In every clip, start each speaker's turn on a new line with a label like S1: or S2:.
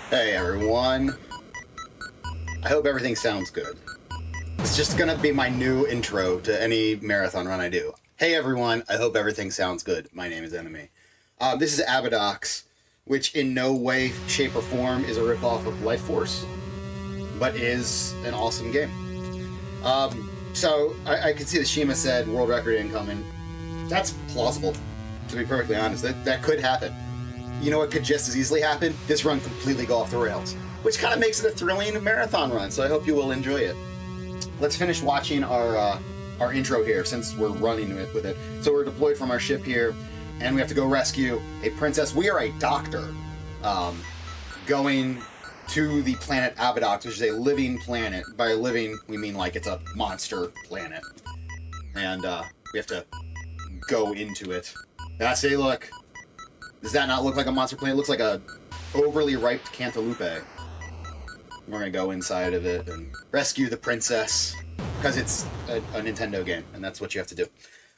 S1: Hey everyone. I hope everything sounds good. It's just gonna be my new intro to any marathon run I do. Hey everyone, I hope everything sounds good. My name is NME. This is Abadox, which in no way, shape, or form is a ripoff of Life Force, but is an awesome game. So I can see that Shima said world record incoming. That's plausible, to be perfectly honest. That could happen. You know what could just as easily happen? This run completely go off the rails, which kind of makes it a thrilling marathon run, so I hope you will enjoy it. Let's finish watching our intro here, since we're running with it. So we're deployed from our ship here, and we have to go rescue a princess. We are a doctor, going to the planet Abadox, which is a living planet. By living, we mean like it's a monster planet. And we have to go into it. That's a look. Does that not look like a monster planet? It looks like a overly ripe cantaloupe. We're gonna go inside of it and rescue the princess, because it's a Nintendo game, and that's what you have to do.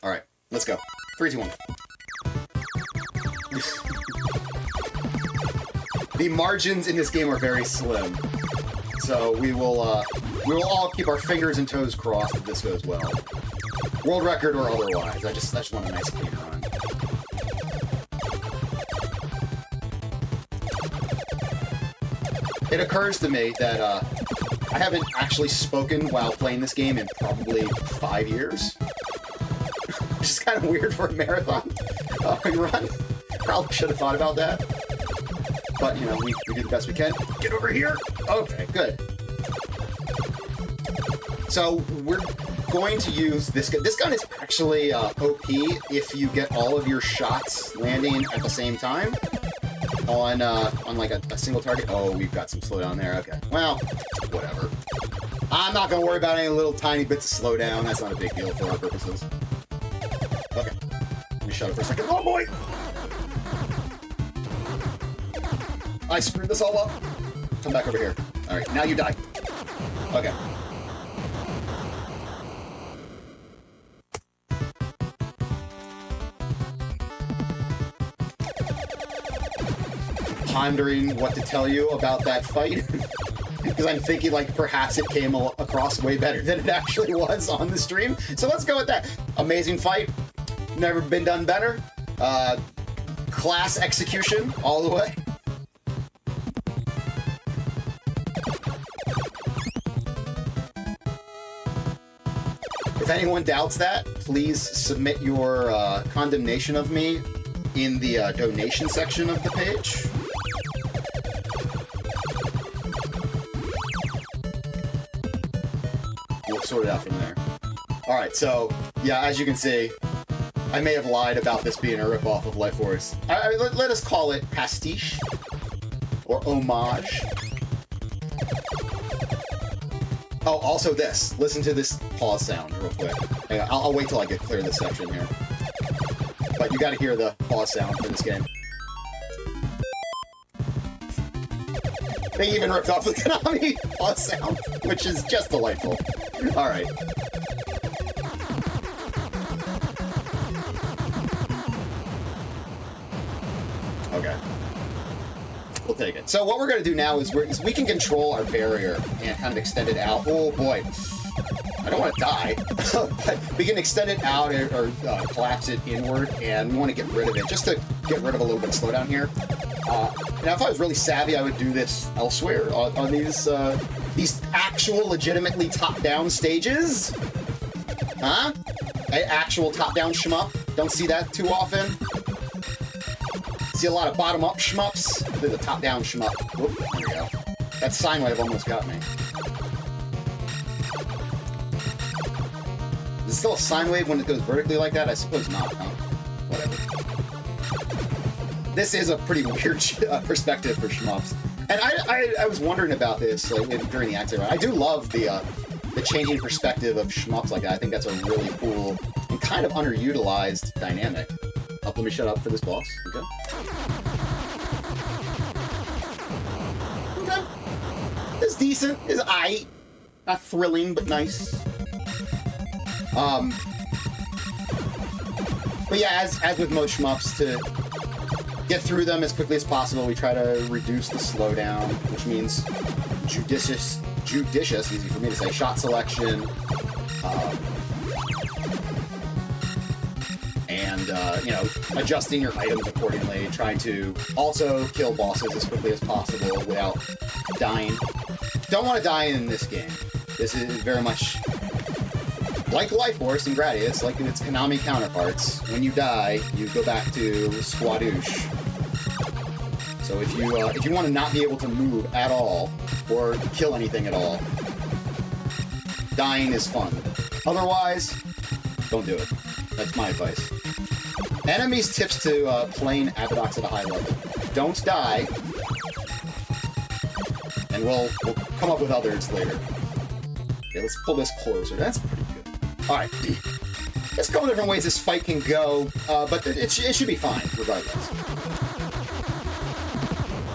S1: Alright, let's go. 3, 2, 1. The margins in this game are very slim, so we will all keep our fingers and toes crossed if this goes well. World record or otherwise. I just want a nice clean run. It occurs to me that I haven't actually spoken while playing this game in probably 5 years. Which is kind of weird for a marathon run. Probably should have thought about that. But, you know, we do the best we can. Get over here! Okay, good. So, we're going to use this gun. This gun is actually OP if you get all of your shots landing at the same time. On like a single target. Oh, we've got some slowdown there. Okay. Well, whatever. I'm not gonna worry about any little tiny bits of slowdown. That's not a big deal for our purposes. Okay. Let me shut up for a second. Oh boy! I screwed this all up. Come back over here. Alright, now you die. Okay. Pondering what to tell you about that fight, because I'm thinking like perhaps it came across way better than it actually was on the stream. So let's go with that. Amazing fight, never been done better. Class execution all the way. If anyone doubts that, please submit your condemnation of me in the donation section of the page. We'll sort it out from there. Alright, so, yeah, as you can see, I may have lied about this being a ripoff of Life Force. Let us call it pastiche, or homage. Oh, also this. Listen to this pause sound real quick. Hang on, I'll wait till I get clear of this section here. But you gotta hear the pause sound for this game. They even ripped off the Konami pause sound, which is just delightful. Alright. Okay. We'll take it. So what we're gonna do now is we can control our barrier and kind of extend it out. Oh boy. I don't want to die, but we can extend it out or collapse it inward, and we want to get rid of it, just to get rid of a little bit of slowdown here. Now, if I was really savvy, I would do this elsewhere on these actual, legitimately top-down stages. Huh? An actual top-down shmup. Don't see that too often. See a lot of bottom-up shmups. There's a top-down shmup. Whoop, there we go. That sine wave almost got me. Is it still a sine wave when it goes vertically like that? I suppose not, huh? Whatever. This is a pretty weird perspective for shmups. And I was wondering about this like, during the accident. I do love the changing perspective of shmups like that. I think that's a really cool and kind of underutilized dynamic. Let me shut up for this boss. Okay. Okay. It's decent. It's aight. Not thrilling, but nice. But yeah, as with most shmups, to get through them as quickly as possible. We try to reduce the slowdown, which means judicious, easy for me to say, shot selection, and, you know, adjusting your items accordingly, trying to also kill bosses as quickly as possible without dying. Don't want to die in this game. This is very much like Life Force and Gradius, like its Konami counterparts. When you die, you go back to Squadouche. So if you want to not be able to move at all, or kill anything at all, dying is fun. Otherwise, don't do it. That's my advice. Enemies tips to playing Abadox at a high level. Don't die, and we'll come up with others later. Okay, let's pull this closer. That's pretty good. Alright. There's a couple different ways this fight can go, but it should be fine, regardless.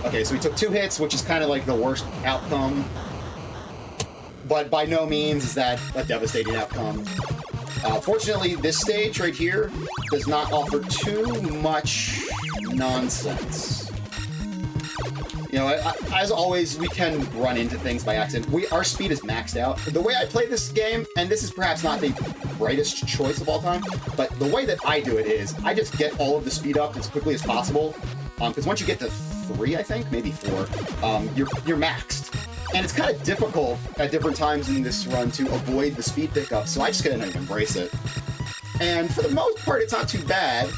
S1: Okay, so we took 2 hits, which is kind of like the worst outcome. But by no means is that a devastating outcome. Fortunately, this stage right here does not offer too much nonsense. You know, as always, we can run into things by accident. Our speed is maxed out. The way I play this game, and this is perhaps not the brightest choice of all time, but the way that I do it is, I just get all of the speed up as quickly as possible. Because once you get to 3, I think, maybe 4, you're maxed. And it's kind of difficult at different times in this run to avoid the speed pickup, so I just gotta embrace it. And for the most part, it's not too bad.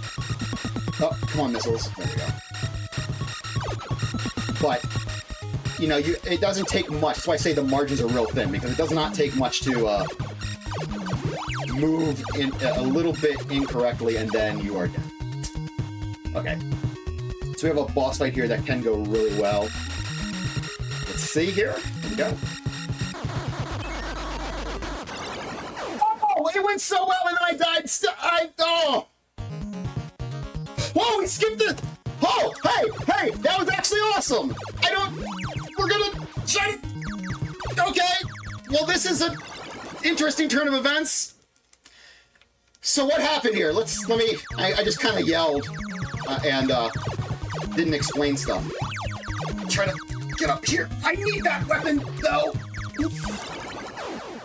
S1: Oh, come on, missiles. There we go. But, you know, it doesn't take much. That's why I say the margins are real thin, because it does not take much to move in a little bit incorrectly, and then you are dead. Okay. So we have a boss fight here that can go really well. Let's see here. Here we go. Oh, it went so well, and then I died. Oh! Whoa, we skipped it! Oh, hey, that was actually awesome! We're gonna try to... Okay, well, this is an interesting turn of events. So what happened here? I just kind of yelled, and didn't explain stuff. Try to get up here. I need that weapon, though.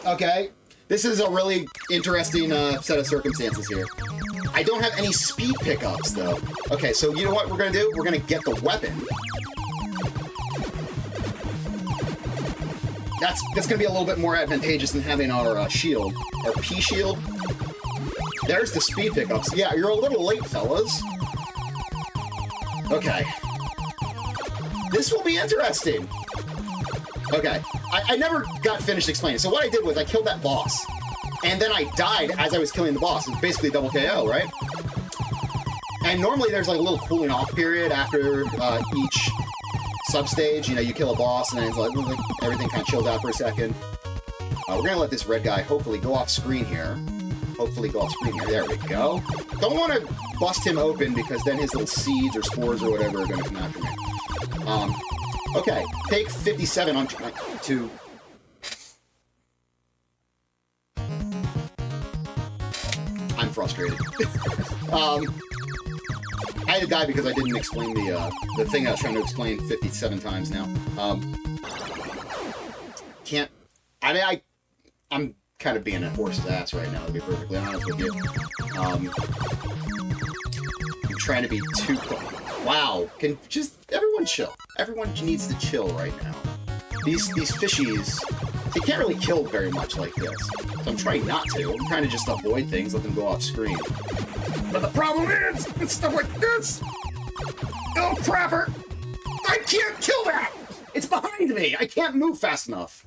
S1: Okay, this is a really interesting set of circumstances here. I don't have any speed pickups, though. Okay, so you know what we're gonna do? We're gonna get the weapon. That's gonna be a little bit more advantageous than having our shield, our P shield. There's the speed pickups. Yeah, you're a little late, fellas. Okay. This will be interesting. Okay. I never got finished explaining. So what I did was I killed that boss. And then I died as I was killing the boss. It's basically double KO, right? And normally there's like a little cooling off period after each substage. You know, you kill a boss and then it's like everything kind of chilled out for a second. We're going to let this red guy hopefully go off screen here. There we go. Don't want to bust him open because then his little seeds or spores or whatever are going to come after me. Okay, take 57 on to... I'm frustrated. I had to die because I didn't explain the thing I was trying to explain 57 times now. I'm kind of being a horse's ass right now, to be perfectly honest with you. I'm trying to be too quick. Wow, can just everyone chill. Everyone needs to chill right now. These fishies, they can't really kill very much like this. So I'm trying not to. I'm trying to just avoid things, let them go off screen. But the problem is, it's stuff like this! Oh, crapper! I can't kill that! It's behind me! I can't move fast enough.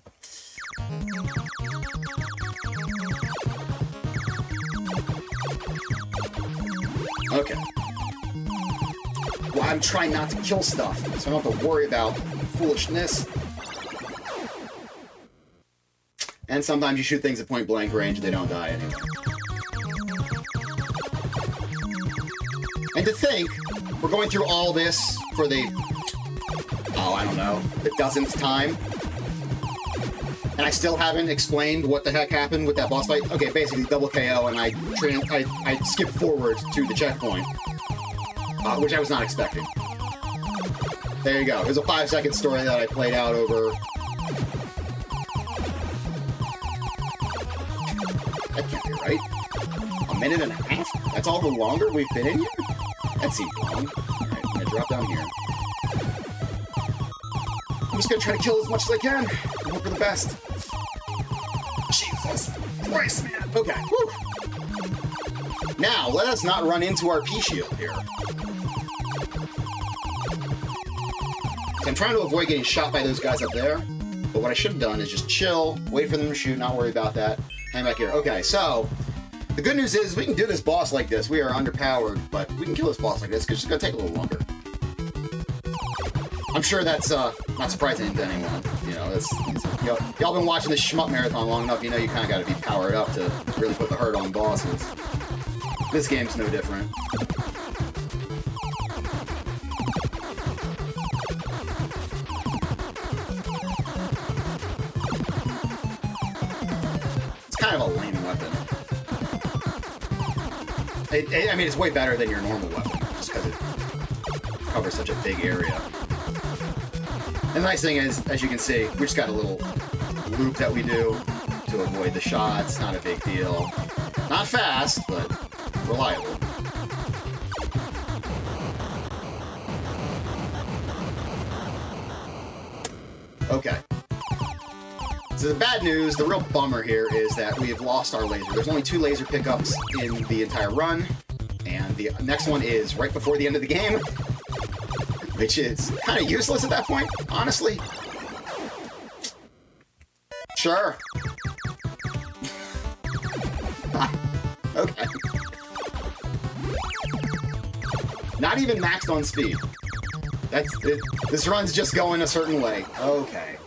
S1: Okay. Well, I'm trying not to kill stuff, so I don't have to worry about foolishness. And sometimes you shoot things at point blank range and they don't die anyway. And to think, we're going through all this for the, I don't know, the dozenth time. And I still haven't explained what the heck happened with that boss fight. Okay, basically double KO and I skip forward to the checkpoint. which I was not expecting. There you go. It was a 5-second story that I played out over... That can't be right. A minute and a half? That's all the longer we've been in here? That seems long. Alright, I'm gonna drop down here. I'm just gonna try to kill as much as I can and hope for the best. Jesus Christ, man. Okay, whew. Now, let us not run into our P-shield here. So I'm trying to avoid getting shot by those guys up there, but what I should have done is just chill, wait for them to shoot, not worry about that. Hang back here. Okay, so the good news is we can do this boss like this. We are underpowered, but we can kill this boss like this because it's going to take a little longer. I'm sure that's not surprising to anyone. You know, y'all been watching this Shmup marathon long enough, you know you kind of got to be powered up to really put the hurt on bosses. This game's no different. It's kind of a lame weapon. I mean, it's way better than your normal weapon, just because it covers such a big area. And the nice thing is, as you can see, we just got a little loop that we do to avoid the shots. Not a big deal. Not fast, but reliable. Okay. So the bad news, the real bummer here, is that we have lost our laser. There's only 2 laser pickups in the entire run, and the next one is right before the end of the game, which is kind of useless at that point, honestly. Sure. Okay. Not even maxed on speed. That's it. This run's just going a certain way. Okay.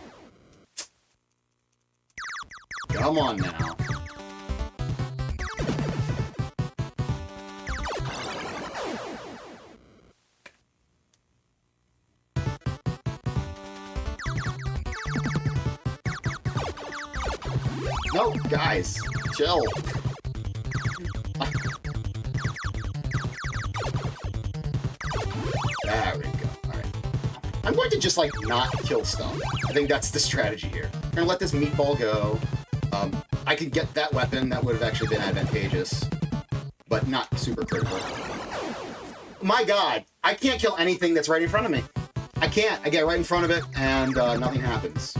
S1: Come on now. No, guys, chill. There we go. Alright. I'm going to just, like, not kill stuff. I think that's the strategy here. I'm gonna let this meatball go. I could get that weapon. That would have actually been advantageous. But not super critical. My god, I can't kill anything that's right in front of me. I can't. I get right in front of it, and nothing happens.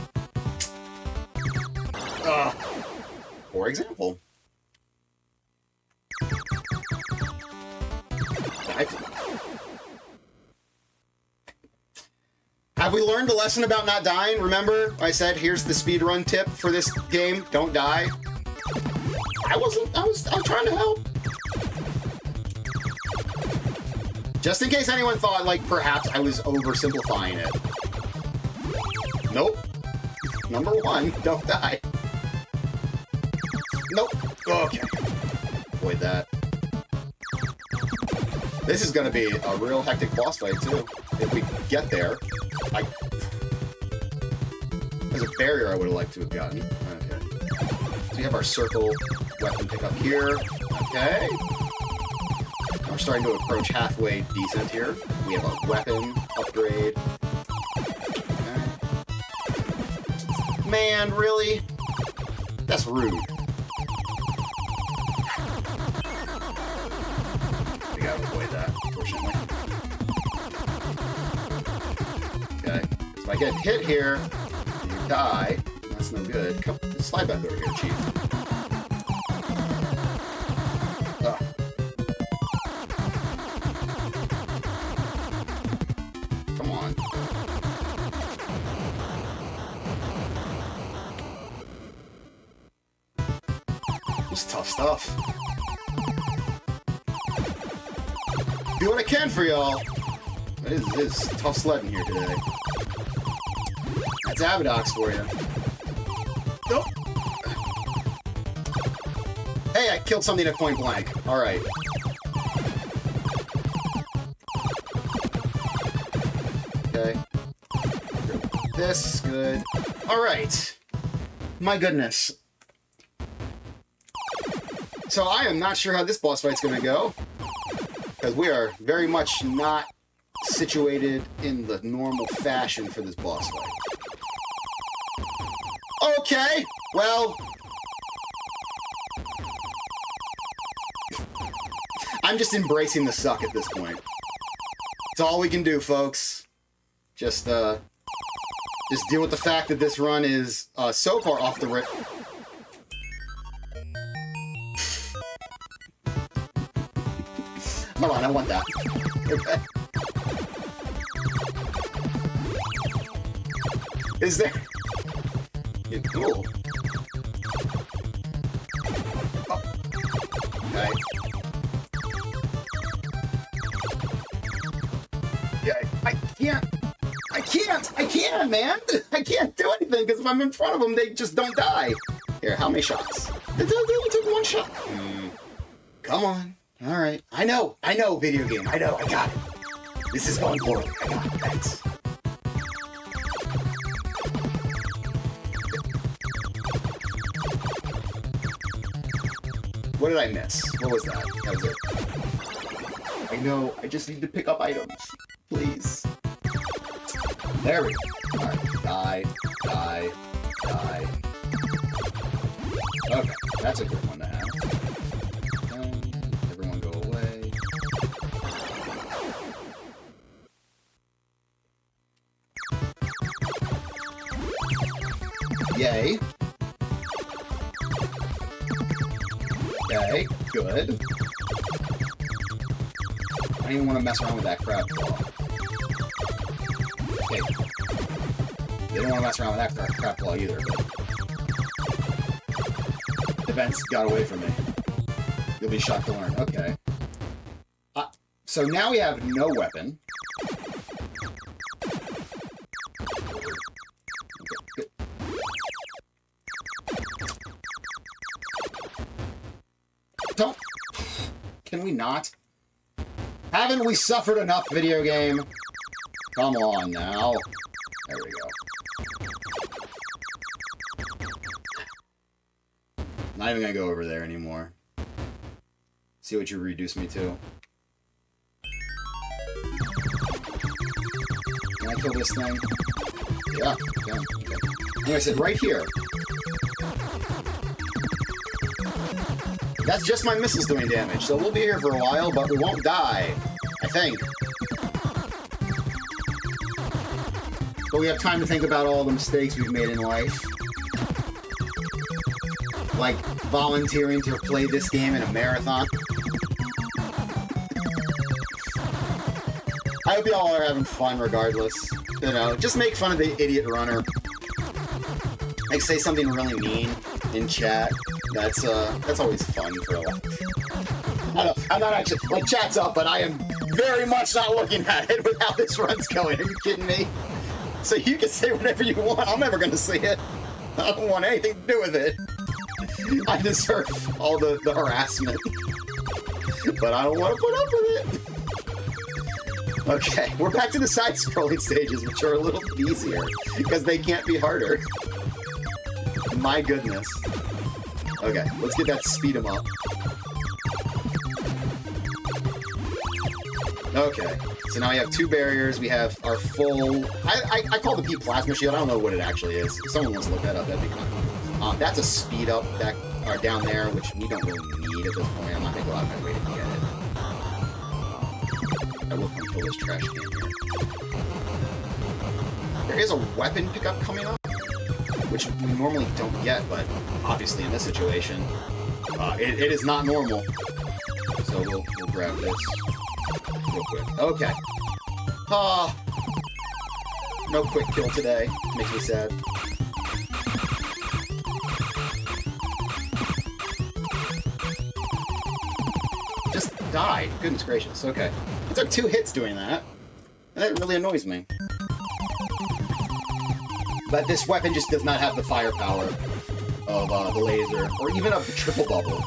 S1: For example. Have we learned a lesson about not dying? Remember, I said, here's the speedrun tip for this game. Don't die. I was trying to help. Just in case anyone thought, like, perhaps I was oversimplifying it. Nope. Number 1, don't die. Nope. Okay. Avoid that. This is gonna be a real hectic boss fight, too. If we get there. There's a barrier I would have liked to have gotten. Okay. So we have our circle weapon pickup here. Okay. We're starting to approach halfway decent here. We have a weapon upgrade. Okay. Man, really? That's rude. We gotta avoid that, unfortunately. Okay. So if I get hit here, and you die, that's no good. Come, slide back over here, Chief. Ugh. Come on. This is tough stuff. Do what I can for y'all. It is tough sledding here today. That's Abadox for you. Nope. Hey, I killed something at point blank. Alright. Okay. This, good. Alright. My goodness. So I am not sure how this boss fight's gonna go. Because we are very much not situated in the normal fashion for this boss fight. Okay, well... I'm just embracing the suck at this point. It's all we can do, folks. Just deal with the fact that this run is so far off the rip. Hold on, I want that. Okay. Is there... Yeah, cool. Oh. Okay. Yeah, I can't, man! I can't do anything, because if I'm in front of them, they just don't die. Here, how many shots? It took one shot. Come on. Alright. I know, video game. I know, I got it. This is going forward. I got it, thanks. What did I miss? What was that? That was it. I know, I just need to pick up items. Please. There we go. Alright, die. Okay, that's a good one to have. Everyone go away. Yay. Okay, good. I don't even want to mess around with that crab claw. Okay. They don't want to mess around with that crab claw either, but... The vents got away from me. You'll be shocked to learn. Okay. So now we have no weapon. Don't... Can we not? Haven't we suffered enough, video game? Come on now. There we go. Not even gonna go over there anymore. See what you reduce me to. Can I kill this thing? Yeah. Okay. Like I said, right here. That's just my missiles doing damage, so we'll be here for a while, but we won't die. I think. But we have time to think about all the mistakes we've made in life. Like volunteering to play this game in a marathon. I hope y'all are having fun regardless. You know, just make fun of the idiot runner. Like, say something really mean in chat. That's always fun for a while. I don't know, I'm not actually, like, chat's up, but I am very much not looking at it with how this run's going. Are you kidding me? So you can say whatever you want. I'm never going to see it. I don't want anything to do with it. I deserve all the harassment. But I don't want to put up with it. Okay, we're back to the side-scrolling stages, which are a little easier, because they can't be harder. My goodness. Okay, let's get that speed 'em up. Okay, so now we have two barriers. We have our full... I call the P plasma shield. I don't know what it actually is. If someone wants to look that up, that'd be kind of cool. That's a speed up back or down there, which we don't really need at this point. I'm not going to go out of my way to get it. I will come kill this trash can here. There is a weapon pickup coming up, which we normally don't get, but obviously in this situation, it is not normal. So we'll grab this real quick. Okay. No quick kill today. Makes me sad. Just died. Goodness gracious. Okay. It took 2 hits doing that. And that really annoys me. But this weapon just does not have the firepower of the laser, or even of the triple bubble,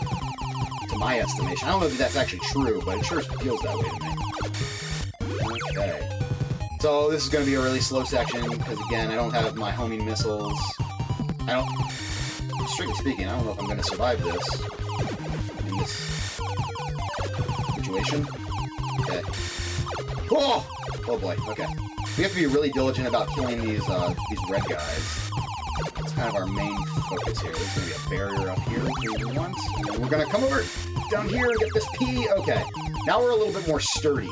S1: to my estimation. I don't know if that's actually true, but it sure feels that way to me. Okay. So this is going to be a really slow section, because again, I don't have my homing missiles. Strictly speaking, I don't know if I'm going to survive this, in this situation. Okay. Oh! Oh boy, okay. We have to be really diligent about killing these red guys. That's kind of our main focus here. There's going to be a barrier up here once. And then we're going to come over down here and get this P. Okay. Now we're a little bit more sturdy.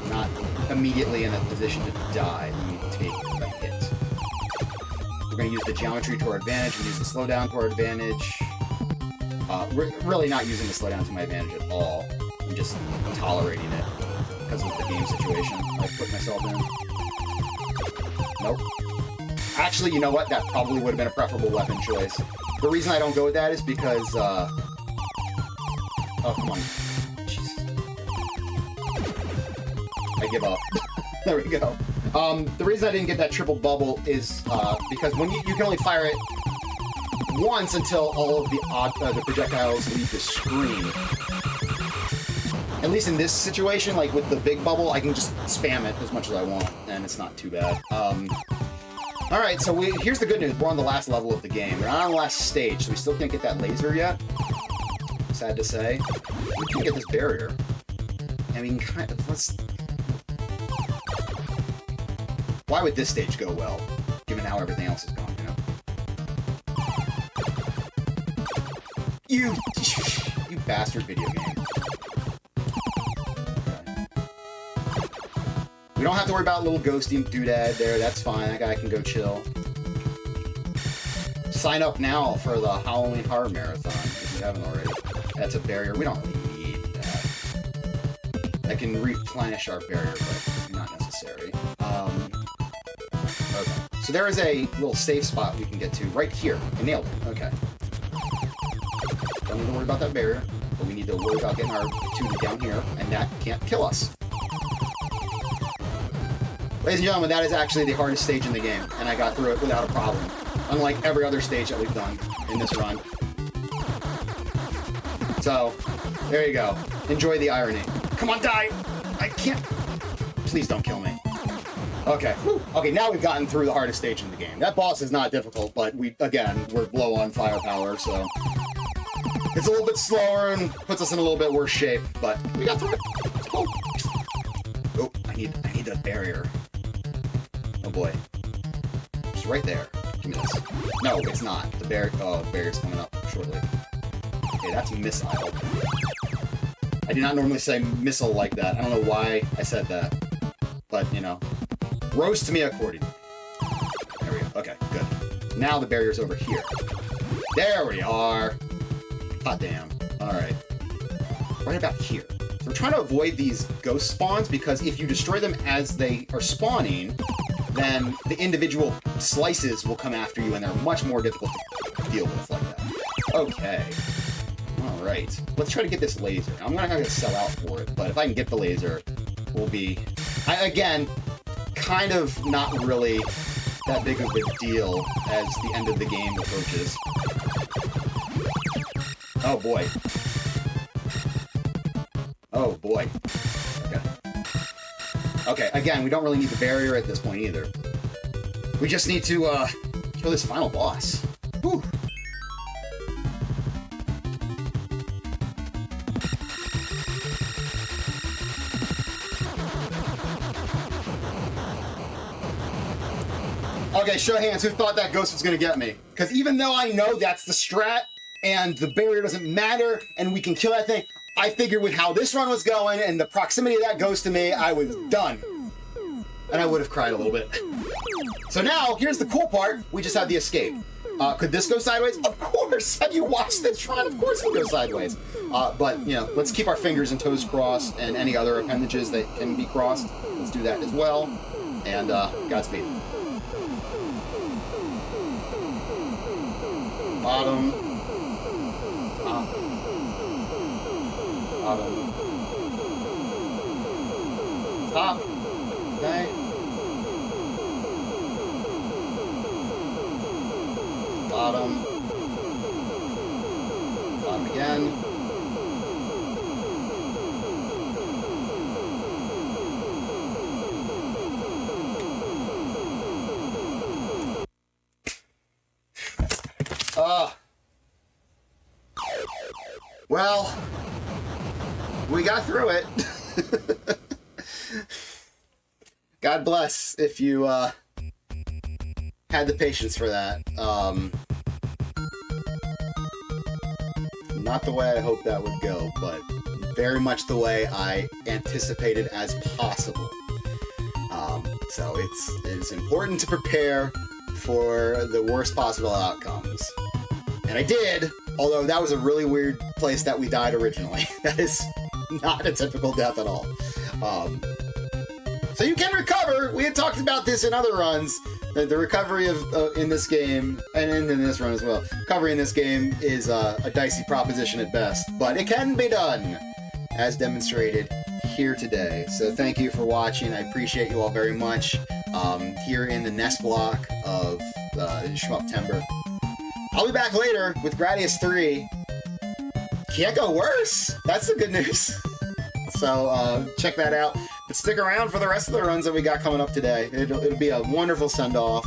S1: Not immediately in a position to die when we take a hit. We're going to use the geometry to our advantage and use the slowdown to our advantage. We're really not using the slowdown to my advantage at all. I'm just tolerating it because of the game situation I put myself in. Nope. Actually, you know what? That probably would have been a preferable weapon choice. The reason I don't go with that is because, oh, come on. Jeez. I give up. There we go. The reason I didn't get that triple bubble is because when you can only fire it once until all of the projectiles leave the screen. At least in this situation, like with the big bubble, I can just spam it as much as I want, and it's not too bad. Alright, so here's the good news. We're on the last level of the game. We're not on the last stage, so we still can't get that laser yet. Sad to say. We can get this barrier. And we can kind of... let's... Why would this stage go well, given how everything else is gone, you know? You bastard video game. We don't have to worry about little ghosty doodad there. That's fine. That guy can go chill. Sign up now for the Halloween Horror Marathon if you haven't already. That's a barrier. We don't really need that. That can replenish our barrier, but not necessary. Okay. So there is a little safe spot we can get to right here. I nailed it. Okay. Don't need to worry about that barrier, but we need to worry about getting our tube down here, and that can't kill us. Ladies and gentlemen, that is actually the hardest stage in the game, and I got through it without a problem. Unlike every other stage that we've done in this run. So, there you go. Enjoy the irony. Come on, die! I can't... Please don't kill me. Okay. Whew. Okay, now we've gotten through the hardest stage in the game. That boss is not difficult, but we're low on firepower, so... It's a little bit slower and puts us in a little bit worse shape, but we got through it. Let's go. Oh, I need that barrier. Oh boy. It's right there. Give me this. No, it's not. The barrier's coming up shortly. Okay, that's a missile. I do not normally say missile like that. I don't know why I said that. But, you know. Roast me accordingly. There we go. Okay, good. Now the barrier's over here. There we are. Hot damn. Alright. Right about here. So we're trying to avoid these ghost spawns because if you destroy them as they are spawning, then the individual slices will come after you and they're much more difficult to deal with like that. Okay. Alright. Let's try to get this laser. I'm gonna have to sell out for it, but if I can get the laser, we'll be... again, kind of not really that big of a deal as the end of the game approaches. Oh boy. Oh boy. Okay. Okay, again, we don't really need the barrier at this point either. We just need to, kill this final boss. Whew. Okay, show of hands, who thought that ghost was gonna get me? Because even though I know that's the strat, and the barrier doesn't matter, and we can kill that thing, I figured with how this run was going, and the proximity of that ghost to me, I was done. And I would have cried a little bit. So now, here's the cool part, we just have the escape. Could this go sideways? Of course! Have you watched this run? Of course it can go sideways. But, you know, let's keep our fingers and toes crossed, and any other appendages that can be crossed, let's do that as well. And, Godspeed. Bottom. Bottom. Top. Okay. Bottom. Bottom again. Well, we got through it. God bless if you had the patience for that. Not the way I hoped that would go, but very much the way I anticipated as possible. So it's important to prepare for the worst possible outcomes. And I did, although that was a really weird place that we died originally. That is not a typical death at all. So you can recover. We had talked about this in other runs. The recovery of in this game, and in this run as well, recovery in this game is a dicey proposition at best, but it can be done, as demonstrated here today. So thank you for watching. I appreciate you all very much. Here in the nest block of Shmuptember. I'll be back later with Gradius 3. Can't go worse. That's the good news. So check that out. But stick around for the rest of the runs that we got coming up today. It'll be a wonderful send-off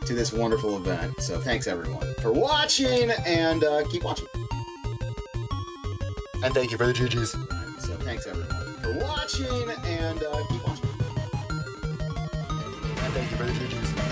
S1: to this wonderful event. So thanks everyone for watching, and keep watching.
S2: And thank you for the GGs.
S1: So thanks everyone for watching, and keep watching.
S2: And thank you for the GGs.